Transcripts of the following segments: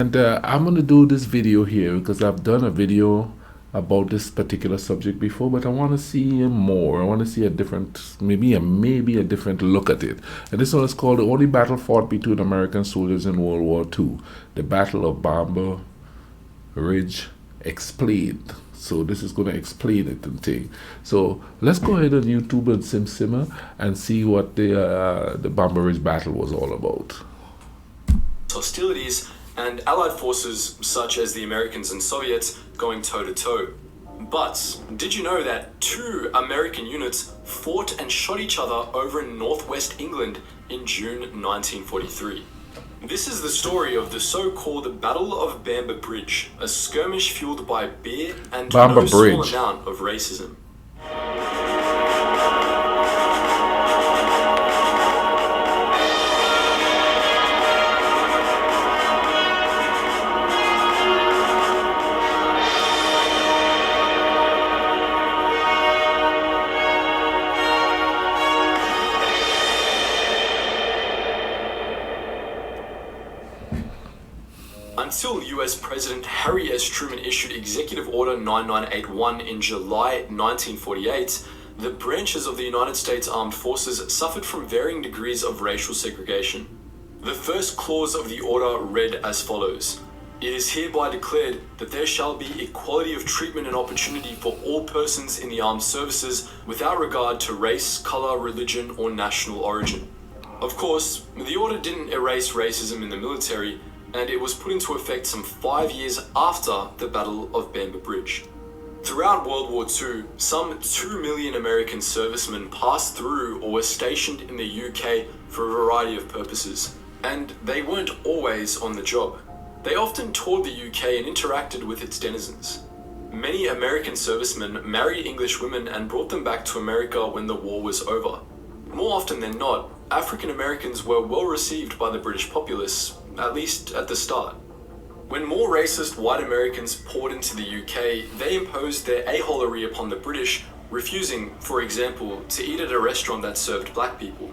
And I'm going to do this video here because I've done a video about this particular subject before, but I want to see more. I want to see a different, maybe a different look at it. And this one is called "The Only Battle Fought Between American Soldiers in World War II: The Battle of Bamber Bridge Explained." So this is going to explain it and thing. So let's go ahead on YouTube and simmer and see what the Bamber Ridge battle was all about. Hostilities and Allied forces such as the Americans and Soviets going toe-to-toe. But did you know that two American units fought and shot each other over in northwest England in June 1943? This is the story of the so-called Battle of Bamber Bridge, a skirmish fueled by beer and Bamber no small Bridge. amount of racism. Until US President Harry S. Truman issued Executive Order 9981 in July 1948, the branches of the United States Armed Forces suffered from varying degrees of racial segregation. The first clause of the order read as follows: "It is hereby declared that there shall be equality of treatment and opportunity for all persons in the armed services without regard to race, color, religion, or national origin." Of course, the order didn't erase racism in the military, and it was put into effect some 5 years after the Battle of Bamber Bridge. Throughout World War II, some 2 million American servicemen passed through or were stationed in the UK for a variety of purposes, and they weren't always on the job. They often toured the UK and interacted with its denizens. Many American servicemen married English women and brought them back to America when the war was over. More often than not, African Americans were well received by the British populace, at least at the start. When more racist white Americans poured into the UK, they imposed their aholery upon the British, refusing, for example, to eat at a restaurant that served black people.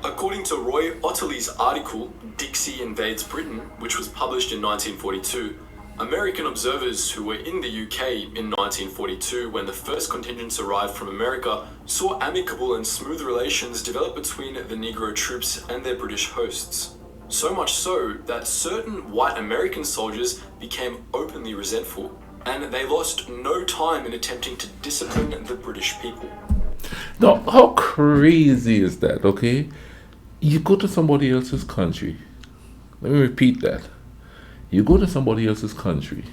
According to Roy Otterly's article, Dixie Invades Britain, which was published in 1942, American observers who were in the UK in 1942 when the first contingents arrived from America saw amicable and smooth relations develop between the Negro troops and their British hosts. So much so that certain white American soldiers became openly resentful, and they lost no time in attempting to discipline the British people. Now, how crazy is that, okay? You go to somebody else's country. Let me repeat that. You go to somebody else's country,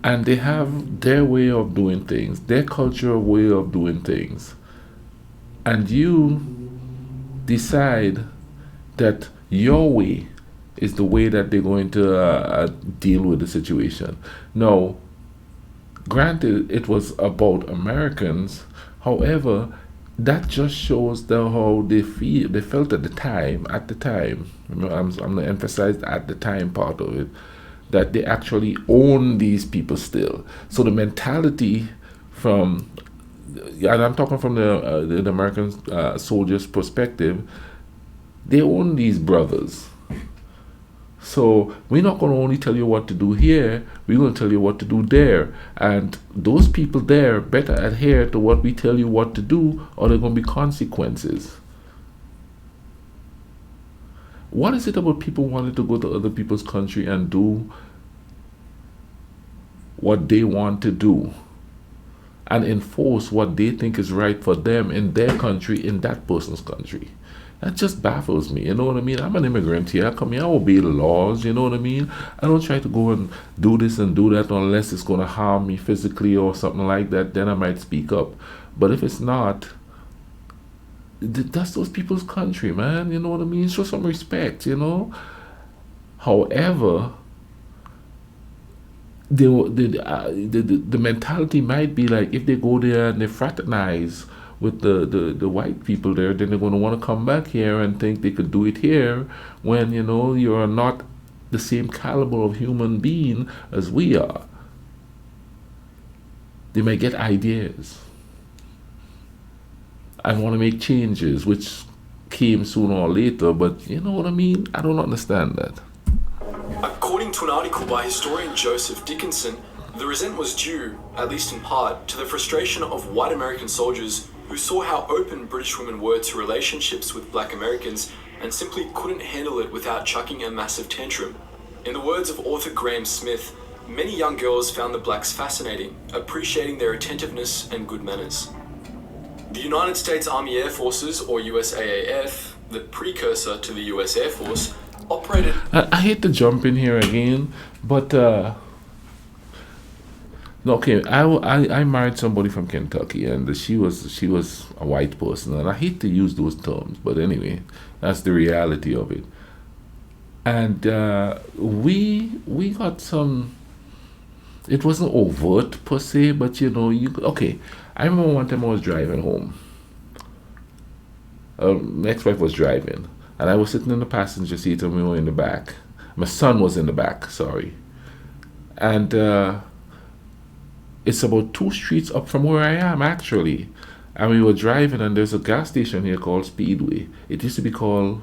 and they have their way of doing things, their cultural way of doing things, and you decide that your way is the way that they're going to deal with the situation. Now, granted, it was about Americans. However, that just shows how they feel. They felt at the time. At the time, I'm going to emphasize at the time part of it, that they actually own these people still. So the mentality from, and I'm talking from the American soldiers' perspective, they own these brothers. So we're not going to only tell you what to do here, we're going to tell you what to do there. And those people there better adhere to what we tell you what to do, or there are going to be consequences. What is it about people wanting to go to other people's country and do what they want to do and enforce what they think is right for them in their country, in that person's country? That just baffles me, you know what I mean? I'm an immigrant here. I come here, I obey the laws, you know what I mean? I don't try to go and do this and do that unless it's going to harm me physically or something like that. Then I might speak up. But if it's not, that's those people's country, man. You know what I mean? Show some respect, you know? However, the mentality might be like, if they go there and they fraternize with the white people there, then they're going to want to come back here and think they could do it here when, you know, you're not the same caliber of human being as we are. They may get ideas and want to make changes, which came sooner or later, but you know what I mean? I don't understand that. According to an article by historian Joseph Dickinson, the resentment was due, at least in part, to the frustration of white American soldiers who saw how open British women were to relationships with black Americans and simply couldn't handle it without chucking a massive tantrum. In the words of author Graham Smith, many young girls found the blacks fascinating, appreciating their attentiveness and good manners. The United States Army Air Forces, or USAAF, the precursor to the US Air Force, operated... I hate to jump in here again, but okay, I married somebody from Kentucky, and she was a white person, and I hate to use those terms, but anyway, that's the reality of it. And we got some. It wasn't overt per se, but okay. I remember one time I was driving home. My ex-wife was driving, and I was sitting in the passenger seat, and we were in the back. My son was in the back, sorry, and it's about 2 streets up from where I am, actually. And we were driving, and there's a gas station here called Speedway. It used to be called,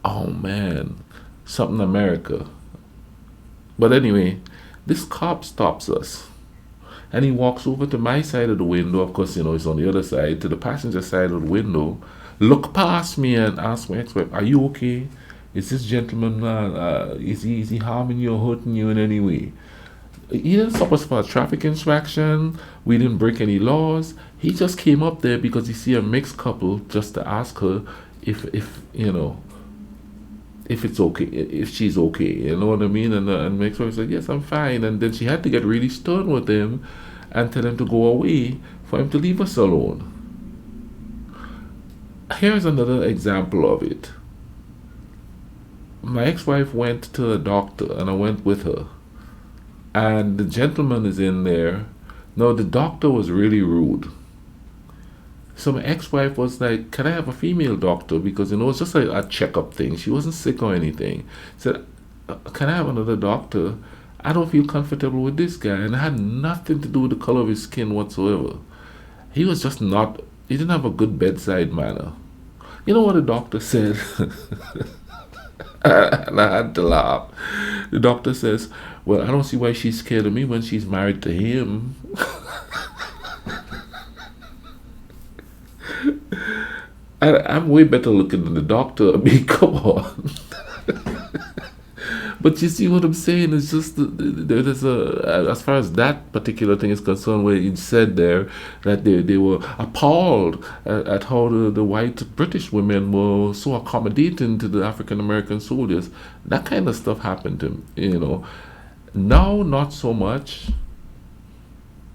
oh man, something America. But anyway, this cop stops us. And he walks over to my side of the window. Of course, it's on the other side, to the passenger side of the window. Look past me and ask my ex-wife, are you okay? Is this gentleman, is he harming you or hurting you in any way? He didn't stop us for a traffic infraction. We didn't break any laws. He just came up there because he see a mixed couple, just to ask her if it's okay, if she's okay. You know what I mean? And my ex-wife said, yes, I'm fine. And then she had to get really stern with him and tell him to go away for him to leave us alone. Here's another example of it. My ex-wife went to the doctor, and I went with her. And the gentleman is in there. Now, the doctor was really rude. So my ex-wife was like, can I have a female doctor? Because, it's just like a checkup thing. She wasn't sick or anything. Said, can I have another doctor? I don't feel comfortable with this guy. And it had nothing to do with the color of his skin whatsoever. He was just he didn't have a good bedside manner. You know what the doctor said? And I had to laugh. The doctor says, well, I don't see why she's scared of me when she's married to him. I'm way better looking than the doctor. I mean, come on. But you see what I'm saying? It's just there's as far as that particular thing is concerned, where it said there that they were appalled at how the white British women were so accommodating to the African American soldiers. That kind of stuff happened to Now, not so much.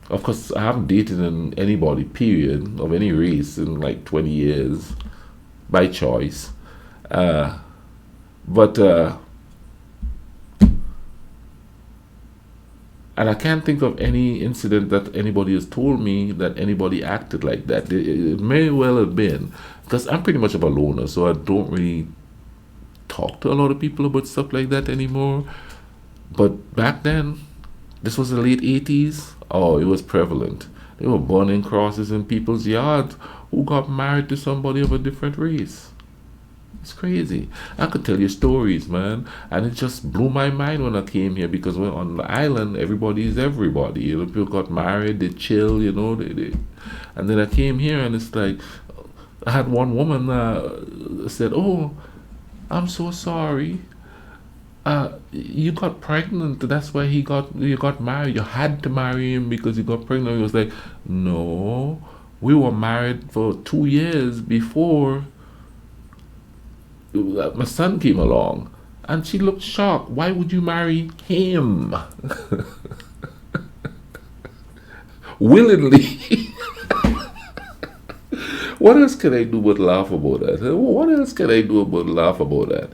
Of course, I haven't dated anybody, period, of any race in like 20 years, by choice. And I can't think of any incident that anybody has told me that anybody acted like that. It may well have been, because I'm pretty much of a loner, so I don't really talk to a lot of people about stuff like that anymore. But back then, this was the late 80s, it was prevalent. They were burning crosses in people's yards who got married to somebody of a different race. It's crazy. I could tell you stories, man, and it just blew my mind when I came here, because we're on the island, everybody is everybody. People got married, they chill, they. And then I came here, and it's like, I had one woman said, "Oh, I'm so sorry. You got pregnant. That's why you got married. You had to marry him because you got pregnant." He was like, "No, we were married for 2 years before my son came along." And she looked shocked. Why would you marry him? Willingly. What else can I do but laugh about that? What else can I do but laugh about that?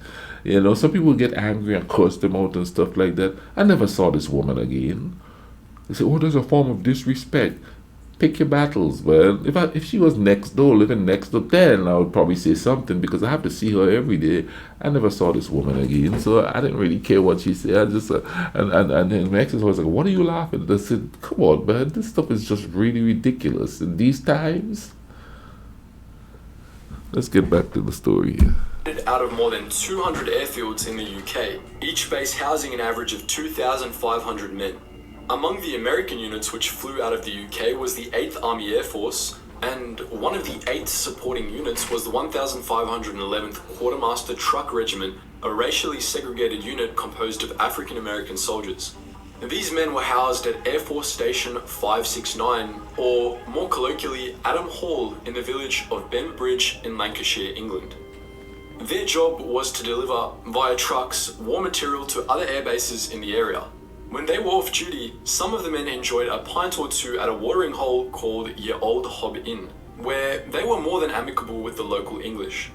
Some people get angry and curse them out and stuff like that. I never saw this woman again. They say, there's a form of disrespect. Pick your battles, man. If she was next door, living next door, then I would probably say something, because I have to see her every day. I never saw this woman again, so I didn't really care what she said. I just and then my ex was like, "What are you laughing at?" I said, "Come on, man. This stuff is just really ridiculous in these times." Let's get back to the story here. Out of more than 200 airfields in the UK, each base housing an average of 2,500 men. Among the American units which flew out of the UK was the 8th Army Air Force, and one of the 8 supporting units was the 1511th Quartermaster Truck Regiment, a racially segregated unit composed of African American soldiers. These men were housed at Air Force Station 569, or more colloquially, Adam Hall, in the village of Bamber Bridge in Lancashire, England. Their job was to deliver, via trucks, war material to other air bases in the area. When they were off duty, some of the men enjoyed a pint or two at a watering hole called Ye Old Hob Inn, where they were more than amicable with the local English.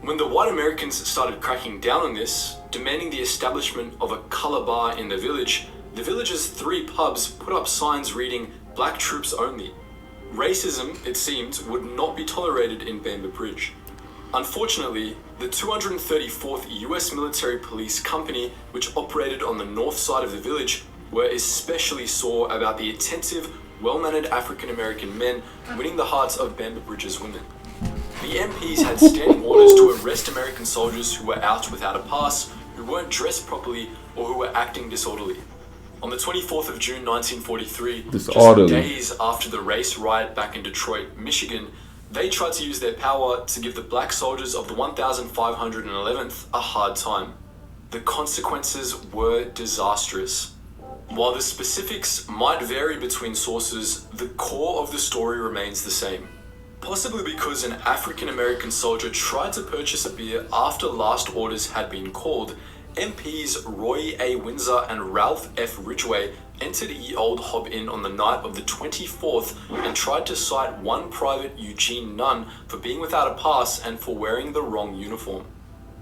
When the white Americans started cracking down on this, demanding the establishment of a colour bar in the village's 3 pubs put up signs reading "Black Troops Only." Racism, it seemed, would not be tolerated in Bamber Bridge. Unfortunately, the 234th US Military Police Company, which operated on the north side of the village, were especially sore about the attentive, well-mannered African-American men winning the hearts of Bamber Bridge's women. The MPs had standing orders to arrest American soldiers who were out without a pass, who weren't dressed properly, or who were acting disorderly. On the 24th of June 1943, just days after the race riot back in Detroit, Michigan, they tried to use their power to give the black soldiers of the 1511th a hard time. The consequences were disastrous. While the specifics might vary between sources, the core of the story remains the same. Possibly because an African-American soldier tried to purchase a beer after last orders had been called, MPs Roy A. Windsor and Ralph F. Ridgway entered Ye Old Hob Inn on the night of the 24th and tried to cite one Private Eugene Nunn for being without a pass and for wearing the wrong uniform.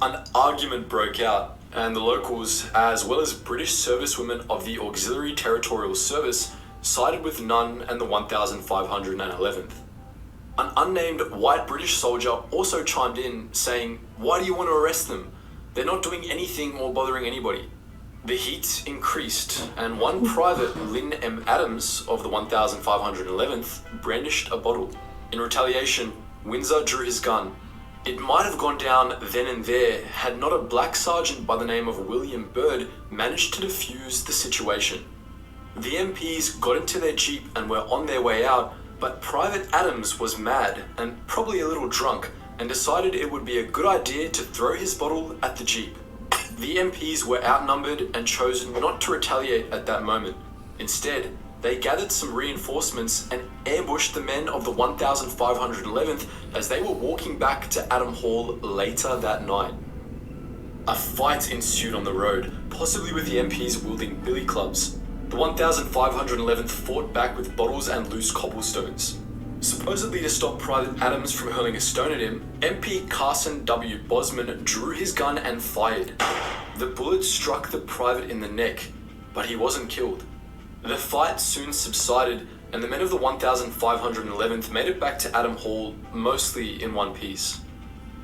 An argument broke out, and the locals, as well as British servicewomen of the Auxiliary Territorial Service, sided with Nunn and the 1511th. An unnamed white British soldier also chimed in, saying, "Why do you want to arrest them? They're not doing anything or bothering anybody." The heat increased, and one private, Lynn M. Adams of the 1511th, brandished a bottle. In retaliation, Windsor drew his gun. It might have gone down then and there had not a black sergeant by the name of William Byrd managed to defuse the situation. The MPs got into their jeep and were on their way out, but Private Adams was mad and probably a little drunk, and decided it would be a good idea to throw his bottle at the jeep. The MPs were outnumbered and chose not to retaliate at that moment. Instead, they gathered some reinforcements and ambushed the men of the 1511th as they were walking back to Adam Hall later that night. A fight ensued on the road, possibly with the MPs wielding billy clubs. The 1511th fought back with bottles and loose cobblestones. Supposedly to stop Private Adams from hurling a stone at him, MP Carson W. Bosman drew his gun and fired. The bullet struck the private in the neck, but he wasn't killed. The fight soon subsided, and the men of the 1511th made it back to Adam Hall, mostly in one piece.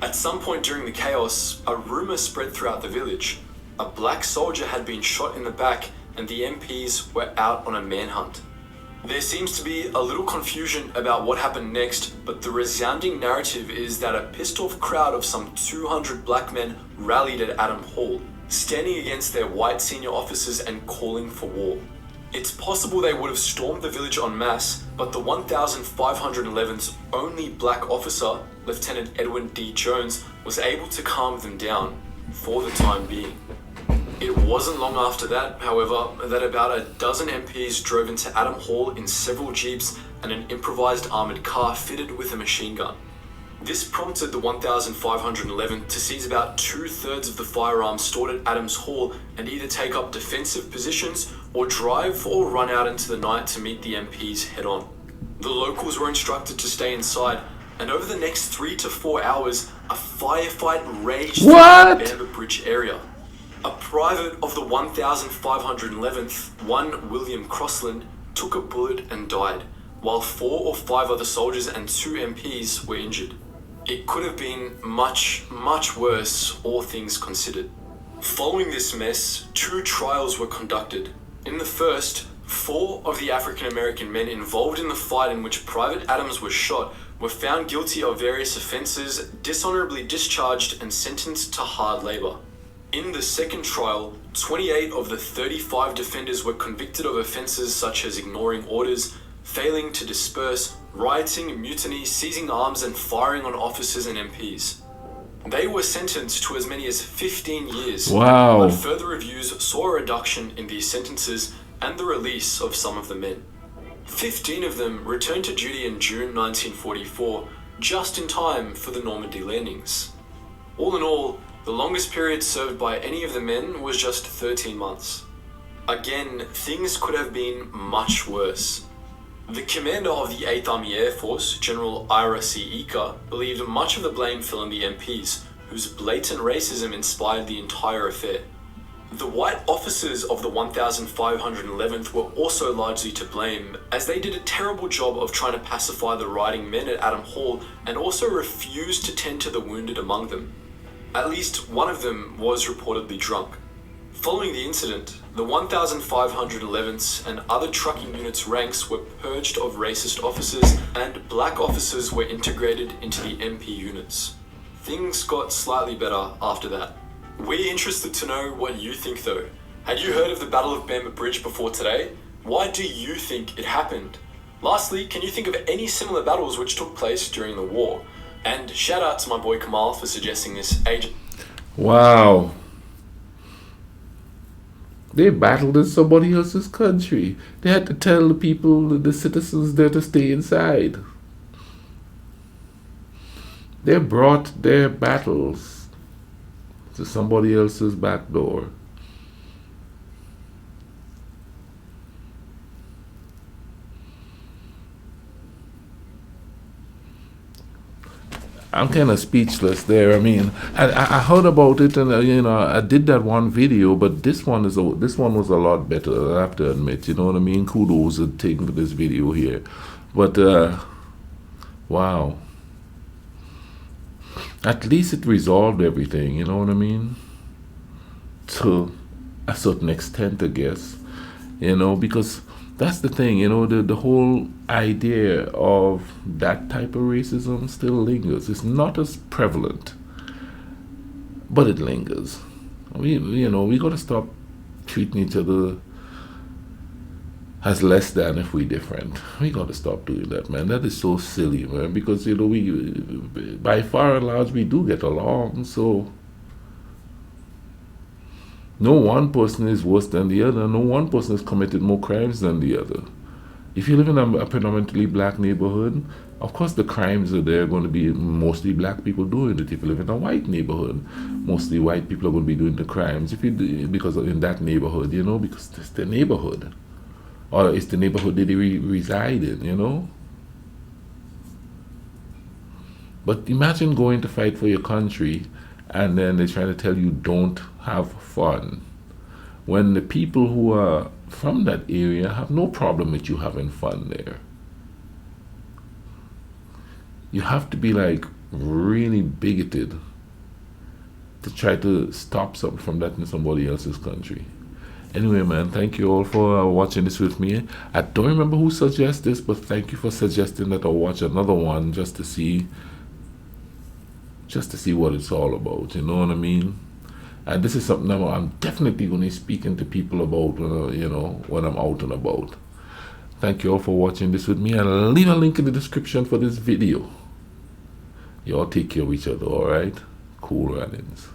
At some point during the chaos, a rumor spread throughout the village. A black soldier had been shot in the back, and the MPs were out on a manhunt. There seems to be a little confusion about what happened next, but the resounding narrative is that a pissed-off crowd of some 200 black men rallied at Adam Hall, standing against their white senior officers and calling for war. It's possible they would have stormed the village en masse, but the 1511th's only black officer, Lieutenant Edwin D. Jones, was able to calm them down, for the time being. It wasn't long after that, however, that about a dozen MPs drove into Adam Hall in several jeeps and an improvised armoured car fitted with a machine gun. This prompted the 1511th to seize about 2/3 of the firearms stored at Adams Hall and either take up defensive positions or drive or run out into the night to meet the MPs head-on. The locals were instructed to stay inside, and over the next 3 to 4 hours, a firefight raged through the Bamber Bridge area. A private of the 1511th, one William Crossland, took a bullet and died, while 4 or 5 other soldiers and 2 MPs were injured. It could have been much, much worse, all things considered. Following this mess, 2 trials were conducted. In the first, 4 of the African American men involved in the fight in which Private Adams was shot were found guilty of various offences, dishonourably discharged and sentenced to hard labour. In the second trial, 28 of the 35 defenders were convicted of offences such as ignoring orders, failing to disperse, rioting, mutiny, seizing arms and firing on officers and MPs. They were sentenced to as many as 15 years. Wow. But further reviews saw a reduction in these sentences and the release of some of the men. 15 of them returned to duty in June 1944, just in time for the Normandy landings. All in all, the longest period served by any of the men was just 13 months. Again, things could have been much worse. The commander of the 8th Army Air Force, General Ira C. Eaker, believed much of the blame fell on the MPs, whose blatant racism inspired the entire affair. The white officers of the 1,511th were also largely to blame, as they did a terrible job of trying to pacify the rioting men at Adam Hall and also refused to tend to the wounded among them. At least one of them was reportedly drunk. Following the incident, the 1,511th and other trucking units' ranks were purged of racist officers and black officers were integrated into the MP units. Things got slightly better after that. We're interested to know what you think though. Had you heard of the Battle of Bamber Bridge before today? Why do you think it happened? Lastly, can you think of any similar battles which took place during the war? And shout out to my boy Kamal for suggesting this age. Wow. They battled in somebody else's country. They had to tell the people, the citizens there to stay inside. They brought their battles to somebody else's back door. I'm kind of speechless there. I mean, I heard about it, and I did that one video, but this one was a lot better. I have to admit, you know what I mean. Kudos to taking for this video here, but wow. At least it resolved everything. You know what I mean. To a certain extent, I guess. Because that's the thing, the whole idea of that type of racism still lingers. It's not as prevalent, but it lingers. We got to stop treating each other as less than if we're different. We got to stop doing that, man. That is so silly, man, because, we, by far and large, we do get along, so no one person is worse than the other. No one person has committed more crimes than the other. If you live in a predominantly black neighborhood, of course the crimes are there going to be mostly black people doing it. If you live in a white neighborhood, mostly white people are going to be doing the crimes. Because in that neighborhood, because it's the neighborhood, or it's the neighborhood that they reside in, But imagine going to fight for your country, and then they're trying to tell you don't have fun, when the people who are from that area have no problem with you having fun there. You have to be really bigoted to try to stop something from that in somebody else's country. Anyway, man, thank you all for watching this with me. I don't remember who suggested this, but thank you for suggesting that I watch another one just to see what it's all about, you know what I mean? And this is something I'm definitely going to be speaking to people about, when I'm out and about. Thank you all for watching this with me, and I'll leave a link in the description for this video. You all take care of each other, alright? Cool runnings.